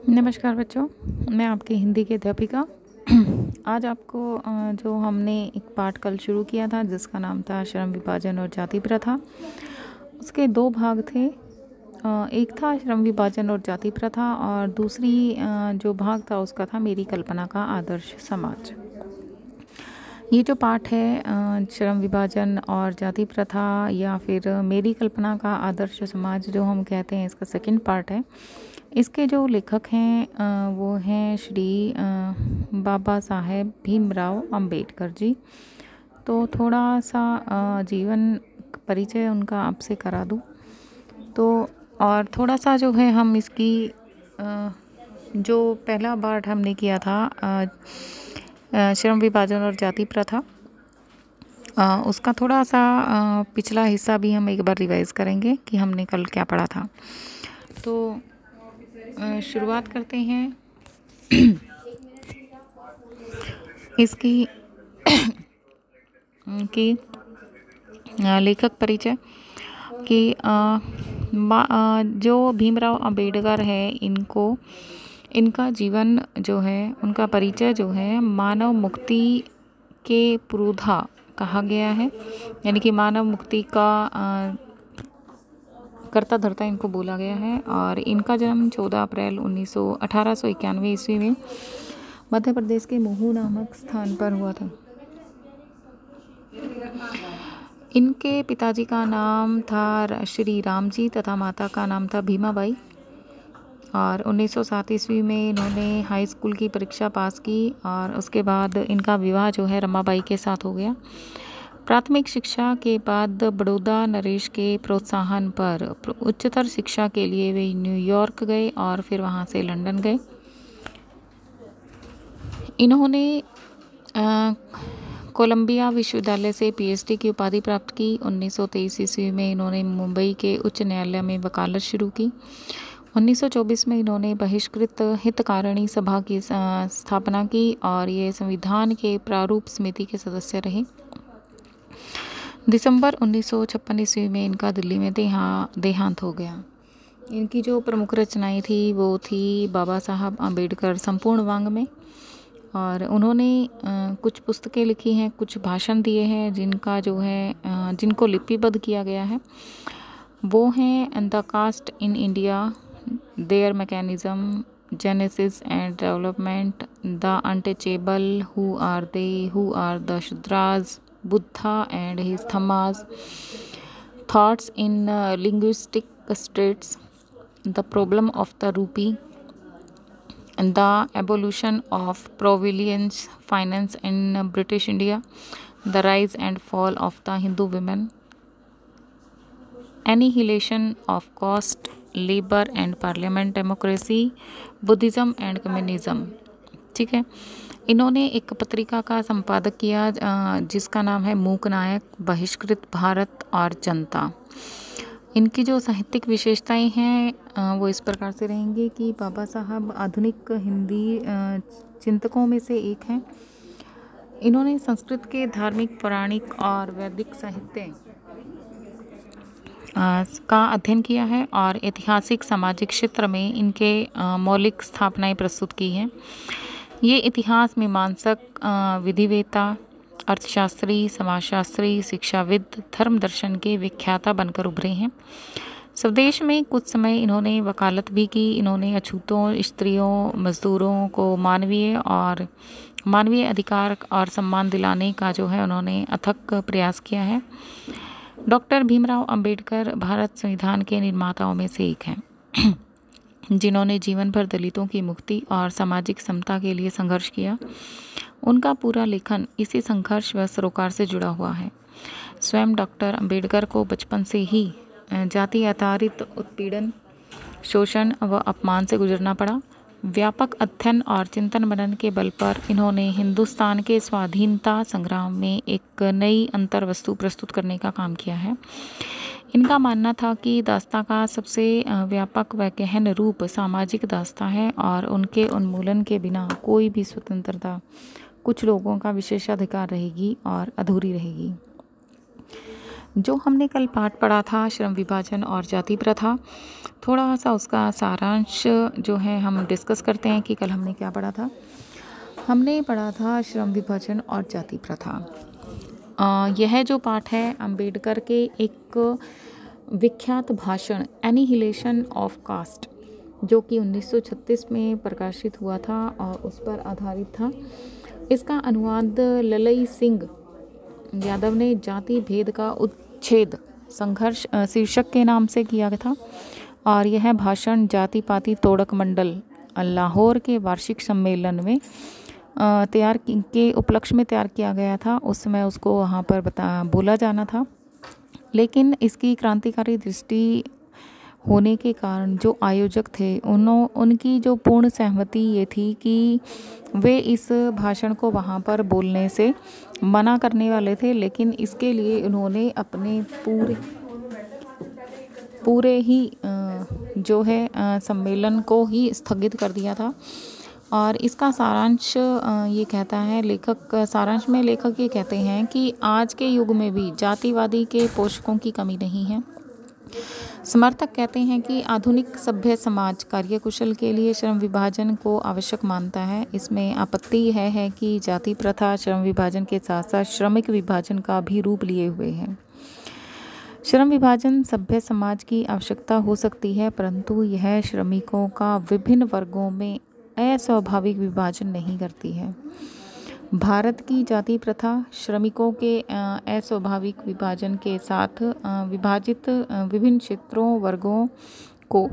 नमस्कार बच्चों, मैं आपकी हिंदी की अध्यापिका। आज आपको जो हमने एक पाठ कल शुरू किया था जिसका नाम था श्रम विभाजन और जाति प्रथा, उसके दो भाग थे। एक था श्रम विभाजन और जाति प्रथा और दूसरी जो भाग था उसका था मेरी कल्पना का आदर्श समाज। ये जो पाठ है श्रम विभाजन और जाति प्रथा या फिर मेरी कल्पना का आदर्श समाज जो हम कहते हैं, इसका सेकंड पार्ट है। इसके जो लेखक हैं वो हैं श्री बाबा साहेब भीमराव अंबेडकर जी। तो थोड़ा सा जीवन परिचय उनका आपसे करा दूँ तो, और थोड़ा सा जो है हम इसकी जो पहला पार्ट हमने किया था श्रम विभाजन और जाति प्रथा, उसका थोड़ा सा पिछला हिस्सा भी हम एक बार रिवाइज करेंगे कि हमने कल क्या पढ़ा था। तो शुरुआत करते हैं इसकी कि लेखक परिचय कि जो भीमराव अंबेडकर है, इनका जीवन जो है, उनका परिचय जो है मानव मुक्ति के पुरोधा कहा गया है, यानी कि मानव मुक्ति का कर्ता धर्ता इनको बोला गया है। और इनका जन्म 14 अप्रैल 1891 ईस्वी में मध्य प्रदेश के महू नामक स्थान पर हुआ था। इनके पिताजी का नाम था श्री राम जी तथा माता का नाम था भीमाबाई। और 1907 ईस्वी में इन्होंने हाई स्कूल की परीक्षा पास की और उसके बाद इनका विवाह जो है रमाबाई के साथ हो गया। प्राथमिक शिक्षा के बाद बड़ौदा नरेश के प्रोत्साहन पर उच्चतर शिक्षा के लिए वे न्यूयॉर्क गए और फिर वहाँ से लंदन गए। इन्होंने कोलंबिया विश्वविद्यालय से पीएचडी की उपाधि प्राप्त की। 1923 ईस्वी में इन्होंने मुंबई के उच्च न्यायालय में वकालत शुरू की। 1924 में इन्होंने बहिष्कृत हितकारिणी सभा की स्थापना की और ये संविधान के प्रारूप समिति के सदस्य रहे। दिसंबर 1956 ईस्वी में इनका दिल्ली में देहांत हो गया। इनकी जो प्रमुख रचनाएं थी वो थी बाबा साहब अंबेडकर संपूर्ण वांग में, और उन्होंने कुछ पुस्तकें लिखी हैं, कुछ भाषण दिए हैं जिनका जो है जिनको लिपिबद्ध किया गया है। वो हैं the caste in India, their mechanism, genesis and development, the untouchable, who are the Shudras, Buddha and his Dhammas, thoughts in linguistic states, the problem of the rupee, the evolution of providence finance in British India, the rise and fall of the Hindu women, annihilation of caste, labor and parliament democracy, Buddhism and communism। ठीक है, इन्होंने एक पत्रिका का संपादक किया जिसका नाम है मूक नायक, बहिष्कृत भारत और जनता। इनकी जो साहित्यिक विशेषताएं हैं वो इस प्रकार से रहेंगी कि बाबा साहब आधुनिक हिंदी चिंतकों में से एक हैं। इन्होंने संस्कृत के धार्मिक, पौराणिक और वैदिक साहित्य का अध्ययन किया है और ऐतिहासिक सामाजिक क्षेत्र में इनके मौलिक स्थापनाएं प्रस्तुत की हैं। ये इतिहास मीमांसक, विधिवेता, अर्थशास्त्री, समाजशास्त्री, शिक्षाविद, धर्म दर्शन के विख्याता बनकर उभरे हैं। स्वदेश में कुछ समय इन्होंने वकालत भी की। इन्होंने अछूतों, स्त्रियों, मजदूरों को मानवीय अधिकार और सम्मान दिलाने का जो है उन्होंने अथक प्रयास किया है। डॉक्टर भीमराव अंबेडकर भारत संविधान के निर्माताओं में से एक हैं जिन्होंने जीवन भर दलितों की मुक्ति और सामाजिक समता के लिए संघर्ष किया। उनका पूरा लेखन इसी संघर्ष व सरोकार से जुड़ा हुआ है। स्वयं डॉक्टर अंबेडकर को बचपन से ही जाति आधारित उत्पीड़न, शोषण व अपमान से गुजरना पड़ा। व्यापक अध्ययन और चिंतन मनन के बल पर इन्होंने हिंदुस्तान के स्वाधीनता संग्राम में एक नई अंतर्वस्तु प्रस्तुत करने का काम किया है। इनका मानना था कि दास्तां का सबसे व्यापक व गहन रूप सामाजिक दास्तां है और उनके उन्मूलन के बिना कोई भी स्वतंत्रता कुछ लोगों का विशेषाधिकार रहेगी और अधूरी रहेगी। जो हमने कल पाठ पढ़ा था श्रम विभाजन और जाति प्रथा, थोड़ा सा उसका सारांश जो है हम डिस्कस करते हैं कि कल हमने क्या पढ़ा था। हमने पढ़ा था श्रम विभाजन और जाति प्रथा। यह जो पाठ है अंबेडकर के एक विख्यात भाषण एनिहिलेशन ऑफ कास्ट, जो कि 1936 में प्रकाशित हुआ था और उस पर आधारित था। इसका अनुवाद ललई सिंह यादव ने जाति भेद का उच्छेद संघर्ष शीर्षक के नाम से किया था और यह भाषण जाति पाति तोड़क मंडल लाहौर के वार्षिक सम्मेलन में के उपलक्ष्य में तैयार किया गया था। उस समय उसको वहाँ पर बोला जाना था, लेकिन इसकी क्रांतिकारी दृष्टि होने के कारण जो आयोजक थे उनकी जो पूर्ण सहमति ये थी कि वे इस भाषण को वहाँ पर बोलने से मना करने वाले थे, लेकिन इसके लिए उन्होंने अपने पूरे ही जो है सम्मेलन को ही स्थगित कर दिया था। और इसका सारांश ये कहता है सारांश में लेखक ये कहते हैं कि आज के युग में भी जातिवादी के पोषकों की कमी नहीं है। समर्थक कहते हैं कि आधुनिक सभ्य समाज कार्यकुशल के लिए श्रम विभाजन को आवश्यक मानता है। इसमें आपत्ति है कि जाति प्रथा श्रम विभाजन के साथ साथ श्रमिक विभाजन का भी रूप लिए हुए है। श्रम विभाजन सभ्य समाज की आवश्यकता हो सकती है, परंतु यह श्रमिकों का विभिन्न वर्गों में अस्वाभाविक विभाजन नहीं करती है। भारत की जाति प्रथा श्रमिकों के अस्वाभाविक विभाजन के साथ विभाजित विभिन्न क्षेत्रों वर्गों को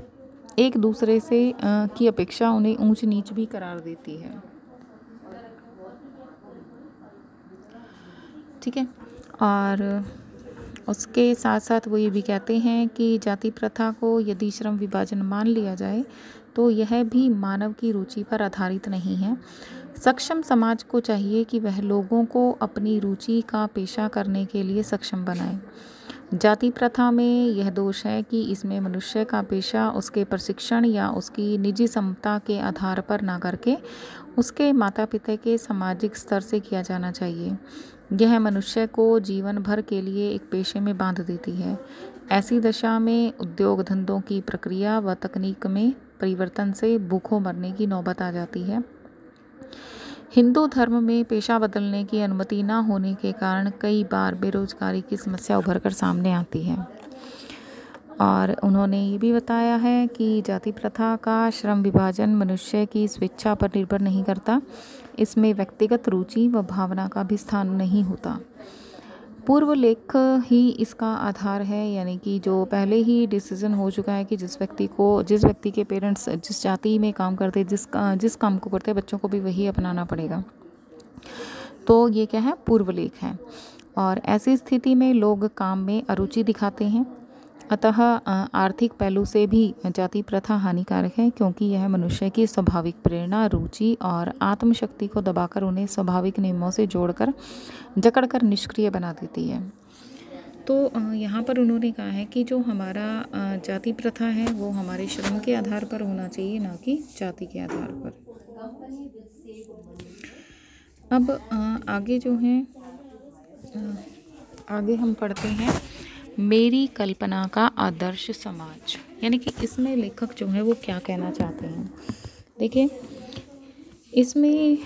एक दूसरे से की अपेक्षा उन्हें ऊंच नीच भी करार देती है। ठीक है, और उसके साथ साथ वो ये भी कहते हैं कि जाति प्रथा को यदि श्रम विभाजन मान लिया जाए तो यह भी मानव की रुचि पर आधारित नहीं है। सक्षम समाज को चाहिए कि वह लोगों को अपनी रुचि का पेशा करने के लिए सक्षम बनाए। जाति प्रथा में यह दोष है कि इसमें मनुष्य का पेशा उसके प्रशिक्षण या उसकी निजी क्षमता के आधार पर ना करके उसके माता पिता के सामाजिक स्तर से किया जाना चाहिए। यह मनुष्य को जीवन भर के लिए एक पेशे में बांध देती है। ऐसी दशा में उद्योग धंधों की प्रक्रिया व तकनीक में परिवर्तन से भूखों मरने की नौबत आ जाती है। हिंदू धर्म में पेशा बदलने की अनुमति न होने के कारण कई बार बेरोजगारी की समस्या उभर कर सामने आती है। और उन्होंने ये भी बताया है कि जाति प्रथा का श्रम विभाजन मनुष्य की स्वेच्छा पर निर्भर नहीं करता, इसमें व्यक्तिगत रुचि व भावना का भी स्थान नहीं होता। पूर्व लेख ही इसका आधार है, यानी कि जो पहले ही डिसीजन हो चुका है कि जिस व्यक्ति के पेरेंट्स जिस जाति में काम करते, जिस काम को करते, बच्चों को भी वही अपनाना पड़ेगा। तो ये क्या है, पूर्व लेख है। और ऐसी स्थिति में लोग काम में अरुचि दिखाते हैं। अतः आर्थिक पहलू से भी जाति प्रथा हानिकारक है, क्योंकि यह मनुष्य की स्वाभाविक प्रेरणा, रुचि और आत्मशक्ति को दबाकर उन्हें स्वाभाविक नियमों से जोड़कर जकड़कर निष्क्रिय बना देती है। तो यहाँ पर उन्होंने कहा है कि जो हमारा जाति प्रथा है वो हमारे श्रम के आधार पर होना चाहिए, ना कि जाति के आधार पर। अब आगे जो है आगे हम पढ़ते हैं मेरी कल्पना का आदर्श समाज, यानी कि इसमें लेखक जो है वो क्या कहना चाहते हैं। देखिए, इसमें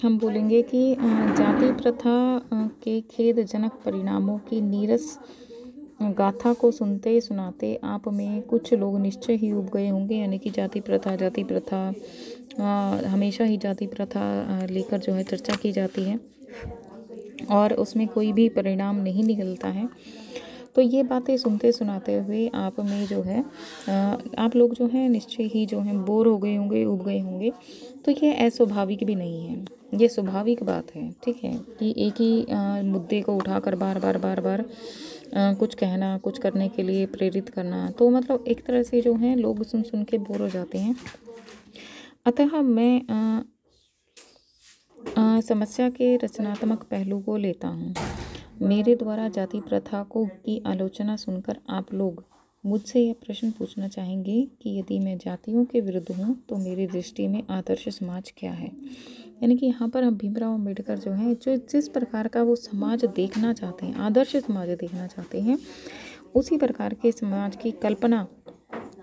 हम बोलेंगे कि जाति प्रथा के खेदजनक परिणामों की नीरस गाथा को सुनते सुनाते आप में कुछ लोग निश्चय ही उब गए होंगे। यानी कि जाति प्रथा हमेशा ही जाति प्रथा लेकर जो है चर्चा की जाती है और उसमें कोई भी परिणाम नहीं निकलता है। तो ये बातें सुनते सुनाते हुए आप में जो है आप लोग जो है निश्चय ही जो है बोर हो गए होंगे, उब गए होंगे। तो ये अस्वाभाविक भी नहीं है, ये स्वाभाविक बात है। ठीक है, कि एक ही मुद्दे को उठाकर बार बार कुछ कहना, कुछ करने के लिए प्रेरित करना, तो मतलब एक तरह से जो है लोग सुन सुन के बोर हो जाते हैं। अतः मैं समस्या के रचनात्मक पहलू को लेता हूँ। मेरे द्वारा जाति प्रथा की आलोचना सुनकर आप लोग मुझसे यह प्रश्न पूछना चाहेंगे कि यदि मैं जातियों के विरुद्ध हूँ तो मेरी दृष्टि में आदर्श समाज क्या है। यानी कि यहाँ पर हम भीमराव अम्बेडकर जो हैं, जो जिस प्रकार का वो समाज देखना चाहते हैं, आदर्श समाज देखना चाहते हैं, उसी प्रकार के समाज की कल्पना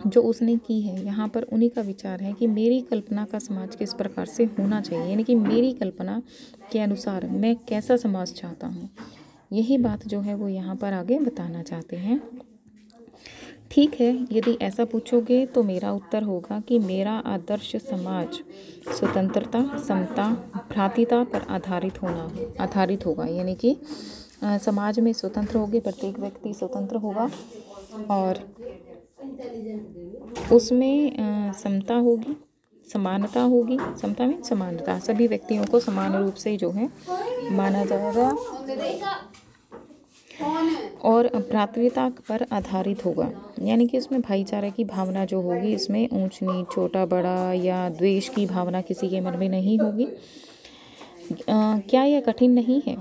जो उसने की है। यहाँ पर उन्हीं का विचार है कि मेरी कल्पना का समाज किस प्रकार से होना चाहिए, यानी कि मेरी कल्पना के अनुसार मैं कैसा समाज चाहता हूँ। यही बात जो है वो यहाँ पर आगे बताना चाहते हैं। ठीक है, यदि ऐसा पूछोगे तो मेरा उत्तर होगा कि मेरा आदर्श समाज स्वतंत्रता, समता, भ्रातृता पर आधारित होगा। यानी कि समाज में स्वतंत्र होगी, प्रत्येक व्यक्ति स्वतंत्र होगा और उसमें समता होगी, समानता होगी। समता में समानता, सभी व्यक्तियों को समान रूप से जो है माना जाएगा और भ्रातृता पर आधारित होगा। यानी कि उसमें भाईचारे की भावना जो होगी, इसमें ऊंच नीच, छोटा बड़ा या द्वेष की भावना किसी के मन में नहीं होगी। क्या यह कठिन नहीं है?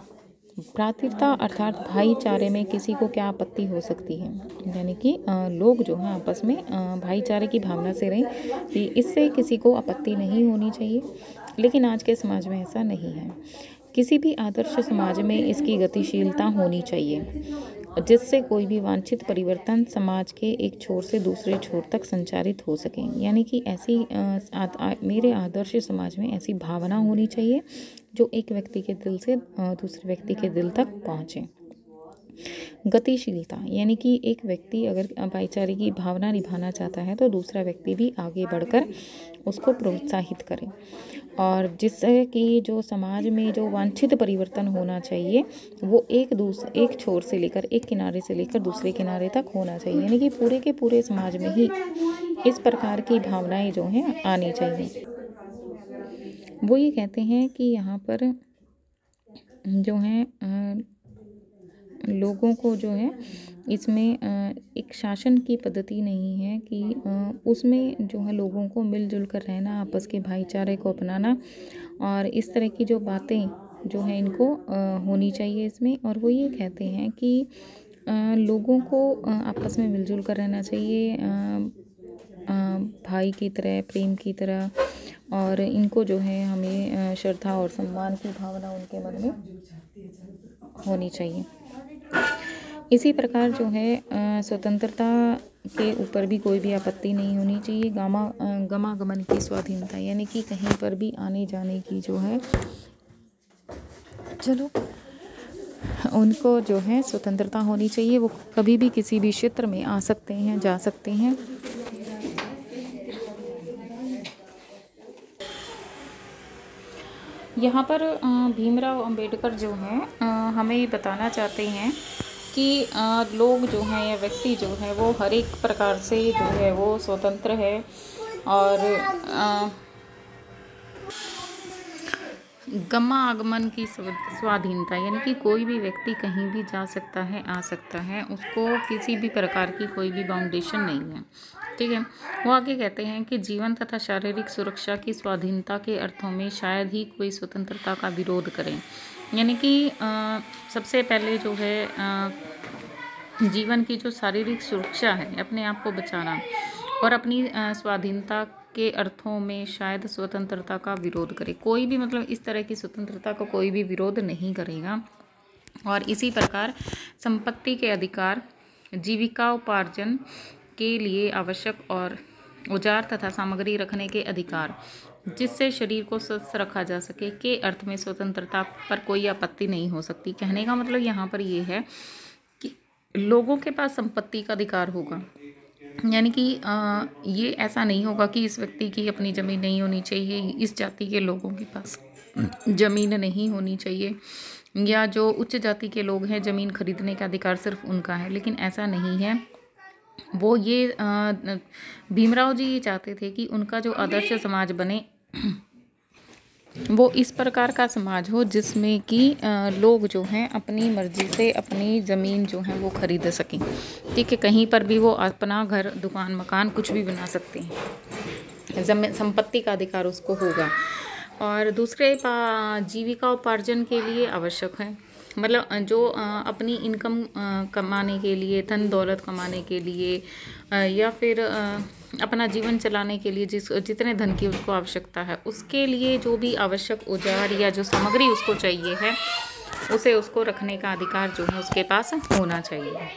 भ्रातृता अर्थात भाईचारे में किसी को क्या आपत्ति हो सकती है? यानी कि लोग जो हैं आपस में भाईचारे की भावना से रहें, कि इससे किसी को आपत्ति नहीं होनी चाहिए। लेकिन आज के समाज में ऐसा नहीं है। किसी भी आदर्श समाज में इसकी गतिशीलता होनी चाहिए, जिससे कोई भी वांछित परिवर्तन समाज के एक छोर से दूसरे छोर तक संचारित हो सके। यानी कि ऐसी मेरे आदर्श समाज में ऐसी भावना होनी चाहिए जो एक व्यक्ति के दिल से दूसरे व्यक्ति के दिल तक पहुँचे। गतिशीलता, यानी कि एक व्यक्ति अगर भाईचारे की भावना निभाना चाहता है तो दूसरा व्यक्ति भी आगे बढ़कर उसको प्रोत्साहित करे, और जिससे कि जो समाज में जो वांछित परिवर्तन होना चाहिए वो एक छोर से लेकर, एक किनारे से लेकर दूसरे किनारे तक होना चाहिए। यानी कि पूरे के पूरे समाज में ही इस प्रकार की भावनाएं जो हैं आनी चाहिए। वो ये कहते हैं कि यहाँ पर जो है लोगों को जो है इसमें एक शासन की पद्धति नहीं है, कि उसमें जो है लोगों को मिलजुल कर रहना, आपस के भाईचारे को अपनाना, और इस तरह की जो बातें जो है इनको होनी चाहिए इसमें। और वो ये कहते हैं कि लोगों को आपस में मिलजुल कर रहना चाहिए, भाई की तरह, प्रेम की तरह, और इनको जो है हमें श्रद्धा और सम्मान की भावना उनके मन में होनी चाहिए। इसी प्रकार जो है स्वतंत्रता के ऊपर भी कोई भी आपत्ति नहीं होनी चाहिए। गमन की स्वाधीनता, यानी कि कहीं पर भी आने जाने की जो है उनको जो है स्वतंत्रता होनी चाहिए। वो कभी भी किसी भी क्षेत्र में आ सकते हैं, जा सकते हैं। यहाँ पर भीमराव अंबेडकर जो हैं हमें बताना चाहते हैं कि लोग जो हैं या व्यक्ति जो है वो हर एक प्रकार से जो है वो स्वतंत्र है, और आगमन की स्वाधीनता, यानी कि कोई भी व्यक्ति कहीं भी जा सकता है, आ सकता है, उसको किसी भी प्रकार की कोई भी बाउंडेशन नहीं है। ठीक है। वो आगे कहते हैं कि जीवन तथा शारीरिक सुरक्षा की स्वाधीनता के अर्थों में शायद ही कोई स्वतंत्रता का विरोध करें। यानी कि सबसे पहले जो है जीवन की जो शारीरिक सुरक्षा है, अपने आप को बचाना, और अपनी स्वाधीनता के अर्थों में शायद स्वतंत्रता का विरोध करे। कोई भी मतलब इस तरह की स्वतंत्रता का कोई भी विरोध नहीं करेगा। और इसी प्रकार संपत्ति के अधिकार, जीविका उपार्जन के लिए आवश्यक और औजार तथा सामग्री रखने के अधिकार, जिससे शरीर को स्वस्थ रखा जा सके, के अर्थ में स्वतंत्रता पर कोई आपत्ति नहीं हो सकती। कहने का मतलब यहाँ पर ये है कि लोगों के पास संपत्ति का अधिकार होगा। यानी कि ये ऐसा नहीं होगा कि इस व्यक्ति की अपनी ज़मीन नहीं होनी चाहिए, इस जाति के लोगों के पास ज़मीन नहीं होनी चाहिए, या जो उच्च जाति के लोग हैं ज़मीन खरीदने का अधिकार सिर्फ उनका है। लेकिन ऐसा नहीं है। वो ये भीमराव जी ये चाहते थे कि उनका जो आदर्श समाज बने वो इस प्रकार का समाज हो जिसमें कि लोग जो हैं अपनी मर्जी से अपनी ज़मीन जो है वो खरीद सकें। ठीक है। कहीं पर भी वो अपना घर, दुकान, मकान कुछ भी बना सकते हैं। संपत्ति का अधिकार उसको होगा। और दूसरे जीविका उपार्जन के लिए आवश्यक है, मतलब जो अपनी इनकम कमाने के लिए, धन दौलत कमाने के लिए, या फिर अपना जीवन चलाने के लिए जितने धन की उसको आवश्यकता है, उसके लिए जो भी आवश्यक औजार या जो सामग्री उसको चाहिए है, उसे उसको रखने का अधिकार जो है उसके पास होना चाहिए।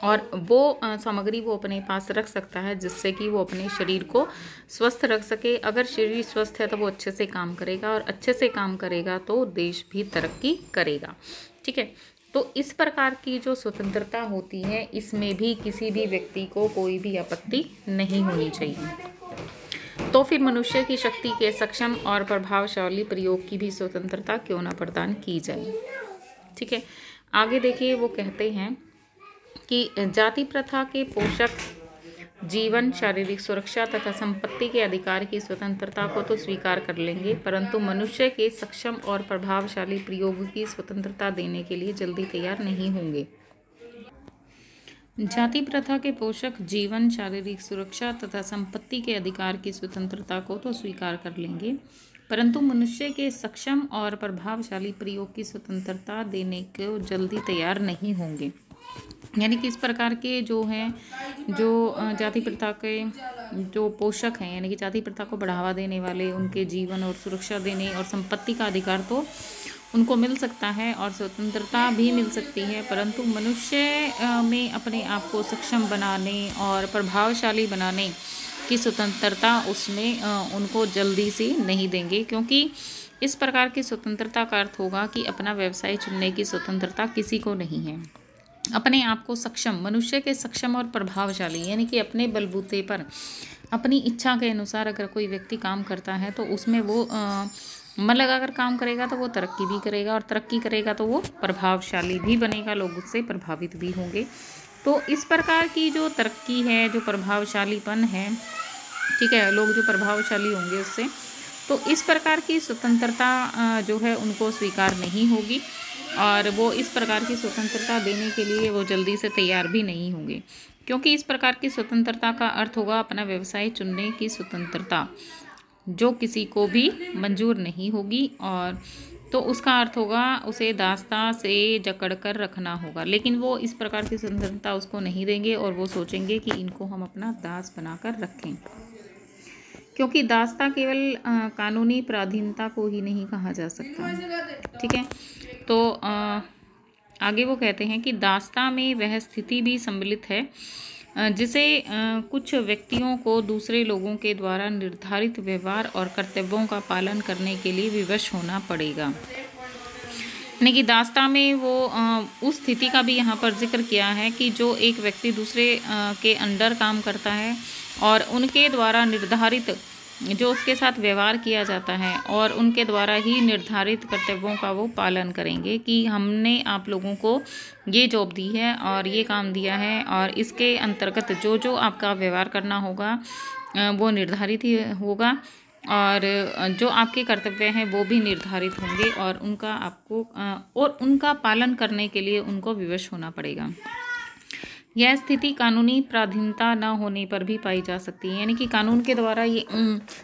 और वो सामग्री वो अपने पास रख सकता है जिससे कि वो अपने शरीर को स्वस्थ रख सके। अगर शरीर स्वस्थ है तो वो अच्छे से काम करेगा, और अच्छे से काम करेगा तो देश भी तरक्की करेगा। ठीक है, तो इस प्रकार की जो स्वतंत्रता होती है, इसमें भी किसी भी व्यक्ति को कोई भी आपत्ति नहीं होनी चाहिए। तो फिर मनुष्य की शक्ति के सक्षम और प्रभावशाली प्रयोग की भी स्वतंत्रता क्यों न प्रदान की जाए। ठीक है, आगे देखिए, वो कहते हैं कि जाति प्रथा के पोषक जीवन, शारीरिक सुरक्षा तथा संपत्ति के अधिकार की स्वतंत्रता को तो स्वीकार कर लेंगे, परंतु मनुष्य के सक्षम और प्रभावशाली प्रयोग की स्वतंत्रता देने के लिए जल्दी तैयार नहीं होंगे। जाति प्रथा के पोषक जीवन, शारीरिक सुरक्षा तथा संपत्ति के अधिकार की स्वतंत्रता को तो स्वीकार कर लेंगे, परंतु मनुष्य के सक्षम और प्रभावशाली प्रयोग की स्वतंत्रता देने को जल्दी तैयार नहीं होंगे। यानी कि इस प्रकार के जो हैं, जो जाति प्रथा के जो पोषक हैं, यानी कि जाति प्रथा को बढ़ावा देने वाले, उनके जीवन और सुरक्षा देने और संपत्ति का अधिकार तो उनको मिल सकता है और स्वतंत्रता भी मिल सकती है, परंतु मनुष्य में अपने आप को सक्षम बनाने और प्रभावशाली बनाने की स्वतंत्रता उसमें उनको जल्दी से नहीं देंगे, क्योंकि इस प्रकार की स्वतंत्रता का अर्थ होगा कि अपना व्यवसाय चुनने की स्वतंत्रता किसी को नहीं है। अपने आप को सक्षम, मनुष्य के सक्षम और प्रभावशाली, यानी कि अपने बलबूते पर अपनी इच्छा के अनुसार अगर कोई व्यक्ति काम करता है तो उसमें वो मन लगाकर काम करेगा तो वो तरक्की भी करेगा, और तरक्की करेगा तो वो प्रभावशाली भी बनेगा, लोग उससे प्रभावित भी होंगे। तो इस प्रकार की जो तरक्की है, जो प्रभावशालीपन है, ठीक है, लोग जो प्रभावशाली होंगे उससे, तो इस प्रकार की स्वतंत्रता जो है उनको स्वीकार नहीं होगी, और वो इस प्रकार की स्वतंत्रता देने के लिए वो जल्दी से तैयार भी नहीं होंगे, क्योंकि इस प्रकार की स्वतंत्रता का अर्थ होगा अपना व्यवसाय चुनने की स्वतंत्रता, जो किसी को भी मंजूर नहीं होगी, और तो उसका अर्थ होगा उसे दास्ता से जकड़ कर रखना होगा। लेकिन वो इस प्रकार की स्वतंत्रता उसको नहीं देंगे, और वो सोचेंगे कि इनको हम अपना दास बनाकर रखें, क्योंकि दास्ता केवल कानूनी पराधीनता को ही नहीं कहा जा सकता। ठीक है, तो आगे वो कहते हैं कि दास्ता में वह स्थिति भी सम्मिलित है जिसे कुछ व्यक्तियों को दूसरे लोगों के द्वारा निर्धारित व्यवहार और कर्तव्यों का पालन करने के लिए विवश होना पड़ेगा। यानी कि दास्ता में वो उस स्थिति का भी यहाँ पर जिक्र किया है कि जो एक व्यक्ति दूसरे के अंडर काम करता है और उनके द्वारा निर्धारित जो उसके साथ व्यवहार किया जाता है और उनके द्वारा ही निर्धारित कर्तव्यों का वो पालन करेंगे कि हमने आप लोगों को ये जॉब दी है और ये काम दिया है, और इसके अंतर्गत जो जो आपका व्यवहार करना होगा वो निर्धारित ही होगा, और जो आपके कर्तव्य हैं वो भी निर्धारित होंगे, और उनका आपको और उनका पालन करने के लिए उनको विवश होना पड़ेगा। यह स्थिति कानूनी पराधीनता न होने पर भी पाई जा सकती है, यानी कि कानून के द्वारा ये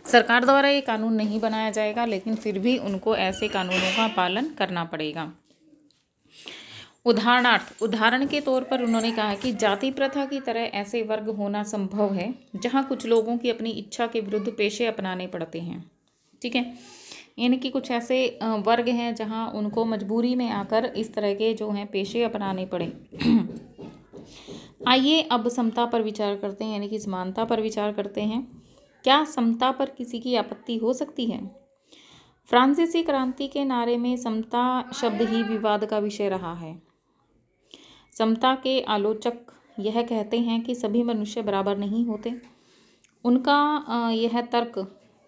सरकार द्वारा ये कानून नहीं बनाया जाएगा, लेकिन फिर भी उनको ऐसे कानूनों का पालन करना पड़ेगा। उदाहरण के तौर पर उन्होंने कहा कि जाति प्रथा की तरह ऐसे वर्ग होना संभव है जहां कुछ लोगों की अपनी इच्छा के विरुद्ध पेशे अपनाने पड़ते हैं। ठीक है, यानी कि कुछ ऐसे वर्ग हैं जहां उनको मजबूरी में आकर इस तरह के जो हैं पेशे अपनाने पड़े। आइए अब समता पर विचार करते हैं, यानी कि समानता पर विचार करते हैं। क्या समता पर किसी की आपत्ति हो सकती है? फ्रांसीसी क्रांति के नारे में समता शब्द ही विवाद का विषय रहा है। समता के आलोचक यह कहते हैं कि सभी मनुष्य बराबर नहीं होते। उनका यह तर्क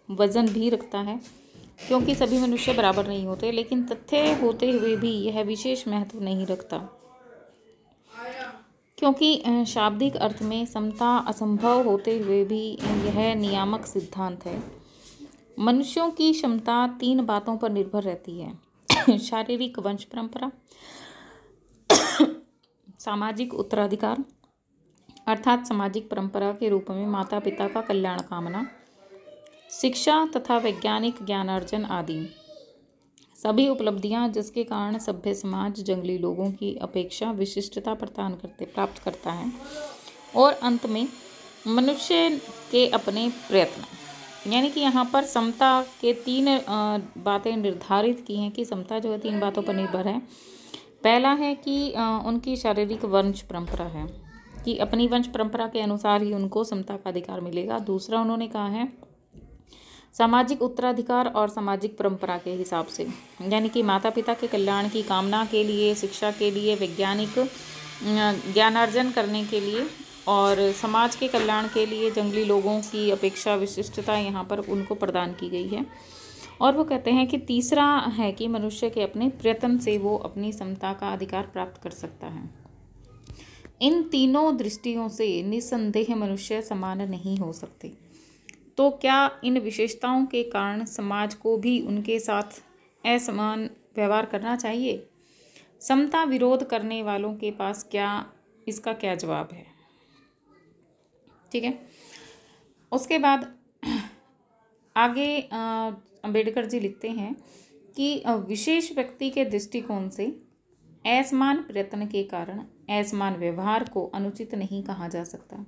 वजन भी रखता है, क्योंकि सभी मनुष्य बराबर नहीं होते, लेकिन तथ्य होते हुए भी यह विशेष महत्व नहीं रखता, क्योंकि शाब्दिक अर्थ में समता असंभव होते हुए भी यह नियामक सिद्धांत है। मनुष्यों की क्षमता 3 बातों पर निर्भर रहती है: शारीरिक वंश परंपरा, सामाजिक उत्तराधिकार अर्थात सामाजिक परंपरा के रूप में माता पिता का कल्याण कामना, शिक्षा तथा वैज्ञानिक ज्ञानार्जन आदि सभी उपलब्धियां जिसके कारण सभ्य समाज जंगली लोगों की अपेक्षा विशिष्टता प्राप्त करता है। और अंत में मनुष्य के अपने प्रयत्न, यानी कि यहाँ पर समता के 3 बातें निर्धारित की हैं कि समता जो है 3 बातों पर निर्भर है। पहला है कि उनकी शारीरिक वंश परंपरा है कि अपनी वंश परंपरा के अनुसार ही उनको समता का अधिकार मिलेगा। दूसरा उन्होंने कहा है सामाजिक उत्तराधिकार और सामाजिक परंपरा के हिसाब से, यानी कि माता पिता के कल्याण की कामना के लिए, शिक्षा के लिए, वैज्ञानिक ज्ञानार्जन करने के लिए और समाज के कल्याण के लिए जंगली लोगों की अपेक्षा विशिष्टता यहाँ पर उनको प्रदान की गई है। और वो कहते हैं कि तीसरा है कि मनुष्य के अपने प्रयत्न से वो अपनी समता का अधिकार प्राप्त कर सकता है। इन तीनों दृष्टियों से निस्संदेह मनुष्य समान नहीं हो सकते। तो क्या इन विशेषताओं के कारण समाज को भी उनके साथ असमान व्यवहार करना चाहिए? समता विरोध करने वालों के पास इसका क्या जवाब है? ठीक है। उसके बाद आगे अंबेडकर जी लिखते हैं कि विशेष व्यक्ति के दृष्टिकोण से असमान प्रयत्न के कारण असमान व्यवहार को अनुचित नहीं कहा जा सकता।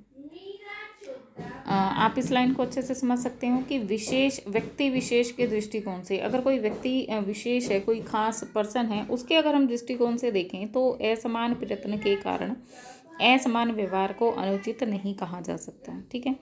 आप इस लाइन को अच्छे से समझ सकते हो कि व्यक्ति विशेष के दृष्टिकोण से, अगर कोई व्यक्ति विशेष है, कोई खास पर्सन है, उसके अगर हम दृष्टिकोण से देखें तो असमान प्रयत्न के कारण असमान व्यवहार को अनुचित नहीं कहा जा सकता। ठीक है।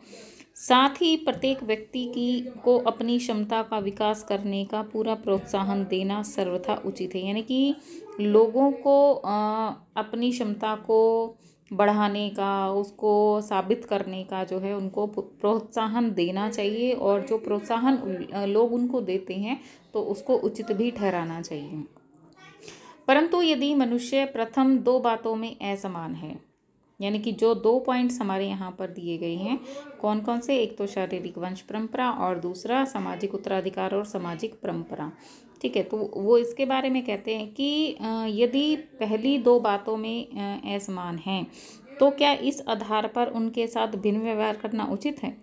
साथ ही प्रत्येक व्यक्ति को अपनी क्षमता का विकास करने का पूरा प्रोत्साहन देना सर्वथा उचित है, यानी कि लोगों को अपनी क्षमता को बढ़ाने का, उसको साबित करने का जो है उनको प्रोत्साहन देना चाहिए, और जो प्रोत्साहन लोग उनको देते हैं तो उसको उचित भी ठहराना चाहिए। परंतु यदि मनुष्य प्रथम 2 बातों में असमान है, यानी कि जो 2 पॉइंट्स हमारे यहाँ पर दिए गए हैं, कौन कौन से? एक तो शारीरिक वंश परंपरा और दूसरा सामाजिक उत्तराधिकार और सामाजिक परंपरा। ठीक है। तो वो इसके बारे में कहते हैं कि यदि पहली 2 बातों में असमान हैं तो क्या इस आधार पर उनके साथ भिन्न व्यवहार करना उचित है?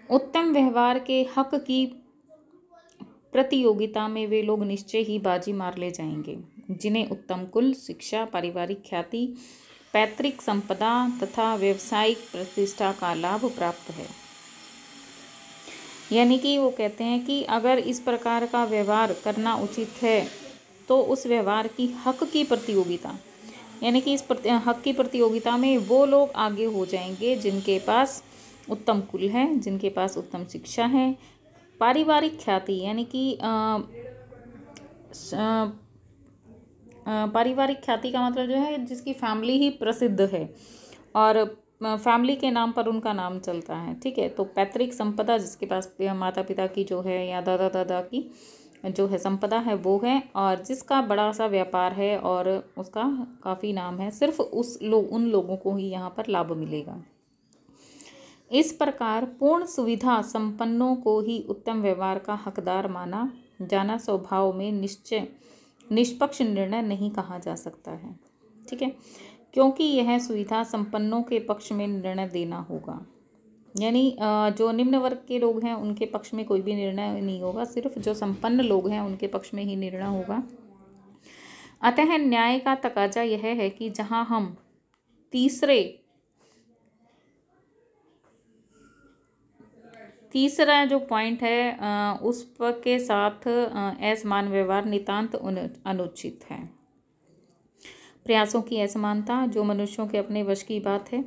उत्तम व्यवहार के हक की प्रतियोगिता में वे लोग निश्चय ही बाजी मार ले जाएंगे जिन्हें उत्तम कुल, शिक्षा, पारिवारिक ख्याति, पैतृक संपदा तथा व्यवसायिक प्रतिष्ठा का लाभ प्राप्त है। यानी कि वो कहते हैं कि अगर इस प्रकार का व्यवहार करना उचित है तो उस व्यवहार की हक की प्रतियोगिता, यानी कि इस हक की प्रतियोगिता में वो लोग आगे हो जाएंगे जिनके पास उत्तम कुल है, जिनके पास उत्तम शिक्षा है, पारिवारिक ख्याति, यानी कि पारिवारिक ख्याति का मतलब जो है जिसकी फैमिली ही प्रसिद्ध है और फैमिली के नाम पर उनका नाम चलता है। ठीक है। तो पैतृक संपदा, जिसके पास माता पिता की जो है या दादा दादा की जो है संपदा है वो है, और जिसका बड़ा सा व्यापार है और उसका काफ़ी नाम है, सिर्फ उन लोगों को ही यहाँ पर लाभ मिलेगा। इस प्रकार पूर्ण सुविधा संपन्नों को ही उत्तम व्यवहार का हकदार माना जाना स्वभाव में निष्पक्ष निर्णय नहीं कहा जा सकता है। ठीक है। क्योंकि यह सुविधा संपन्नों के पक्ष में निर्णय देना होगा, यानी जो निम्न वर्ग के लोग हैं उनके पक्ष में कोई भी निर्णय नहीं होगा, सिर्फ जो संपन्न लोग हैं उनके पक्ष में ही निर्णय होगा। अतः न्याय का तकाजा यह है कि जहां हम तीसरा जो पॉइंट है उस के साथ असमान व्यवहार नितांत अनुचित है। प्रयासों की असमानता जो मनुष्यों के अपने वश की बात है,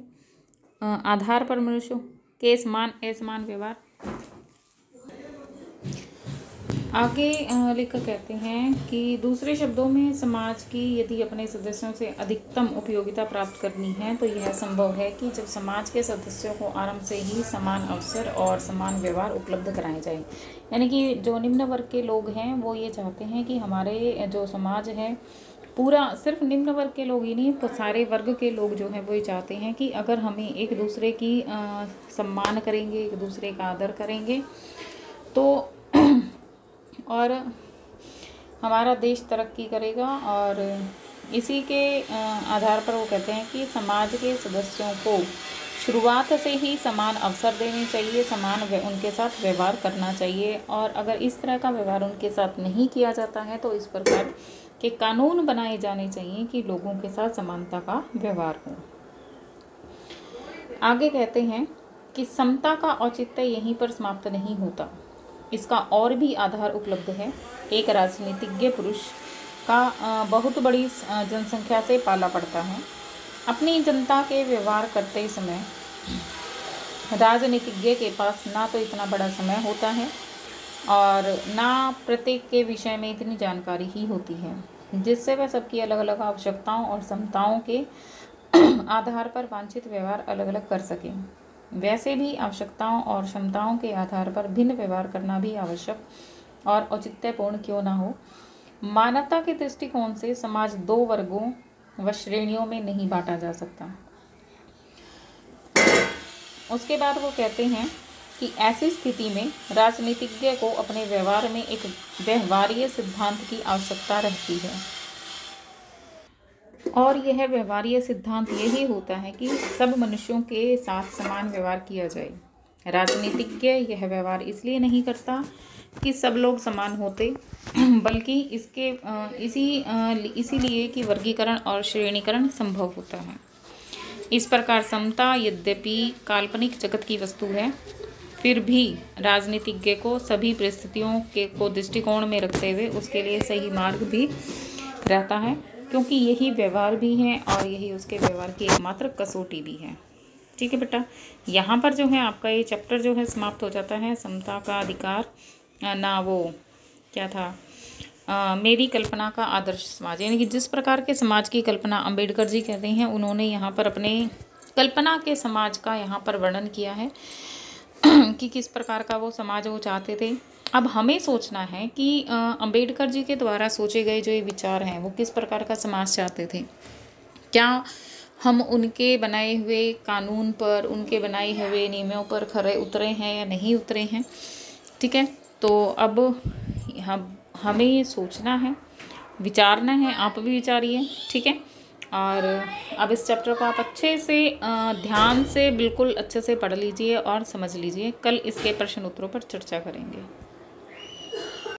आधार पर मनुष्यों के असमान व्यवहार। आगे लेकर कहते हैं कि दूसरे शब्दों में समाज की यदि अपने सदस्यों से अधिकतम उपयोगिता प्राप्त करनी है तो यह संभव है कि जब समाज के सदस्यों को आरंभ से ही समान अवसर और समान व्यवहार उपलब्ध कराए जाए। यानी कि जो निम्न वर्ग के लोग हैं वो ये चाहते हैं कि हमारे जो समाज है पूरा, सिर्फ निम्न वर्ग के लोग ही नहीं तो सारे वर्ग के लोग जो हैं वो ये चाहते हैं कि अगर हमें एक दूसरे की सम्मान करेंगे, एक दूसरे का आदर करेंगे तो और हमारा देश तरक्की करेगा। और इसी के आधार पर वो कहते हैं कि समाज के सदस्यों को शुरुआत से ही समान अवसर देने चाहिए, समान उनके साथ व्यवहार करना चाहिए, और अगर इस तरह का व्यवहार उनके साथ नहीं किया जाता है तो इस प्रकार के कानून बनाए जाने चाहिए कि लोगों के साथ समानता का व्यवहार हो। आगे कहते हैं कि समता का औचित्य यहीं पर समाप्त नहीं होता, इसका और भी आधार उपलब्ध है। एक राजनीतिज्ञ पुरुष का बहुत बड़ी जनसंख्या से पाला पड़ता है। अपनी जनता के व्यवहार करते समय राजनीतिज्ञ के पास ना तो इतना बड़ा समय होता है और ना प्रत्येक के विषय में इतनी जानकारी ही होती है, जिससे वह सबकी अलग अलग आवश्यकताओं और क्षमताओं के आधार पर वांछित व्यवहार अलग अलग कर सकें। वैसे भी आवश्यकताओं और क्षमताओं के आधार पर भिन्न व्यवहार करना भी आवश्यक और औचित्यपूर्ण क्यों ना हो। मानवता के दृष्टिकोण से समाज दो वर्गों व श्रेणियों में नहीं बांटा जा सकता। उसके बाद वो कहते हैं कि ऐसी स्थिति में राजनीतिज्ञ को अपने व्यवहार में एक व्यवहारीय सिद्धांत की आवश्यकता रहती है, और यह व्यवहारीय सिद्धांत यही होता है कि सब मनुष्यों के साथ समान व्यवहार किया जाए। राजनीतिज्ञ यह व्यवहार इसलिए नहीं करता कि सब लोग समान होते, बल्कि इसीलिए कि वर्गीकरण और श्रेणीकरण संभव होता है। इस प्रकार समता यद्यपि काल्पनिक जगत की वस्तु है, फिर भी राजनीतिज्ञ को सभी परिस्थितियों को दृष्टिकोण में रखते हुए उसके लिए सही मार्ग भी रहता है, क्योंकि यही व्यवहार भी है और यही उसके व्यवहार की एकमात्र कसौटी भी है। ठीक है बेटा, यहाँ पर जो है आपका ये चैप्टर जो है समाप्त हो जाता है। समता का अधिकार ना वो क्या था, मेरी कल्पना का आदर्श समाज, यानी कि जिस प्रकार के समाज की कल्पना अंबेडकर जी कहते हैं, उन्होंने यहाँ पर अपने कल्पना के समाज का यहाँ पर वर्णन किया है कि किस प्रकार का वो समाज वो चाहते थे। अब हमें सोचना है कि अंबेडकर जी के द्वारा सोचे गए जो ये विचार हैं वो किस प्रकार का समाज चाहते थे। क्या हम उनके बनाए हुए कानून पर, उनके बनाए हुए नियमों पर खरे उतरे हैं या नहीं उतरे हैं। ठीक है, तो अब हमें ये सोचना है, विचारना है, आप भी विचारिए। ठीक है, और अब इस चैप्टर को आप अच्छे से ध्यान से बिल्कुल अच्छे से पढ़ लीजिए और समझ लीजिए। कल इसके प्रश्न उत्तरों पर चर्चा करेंगे।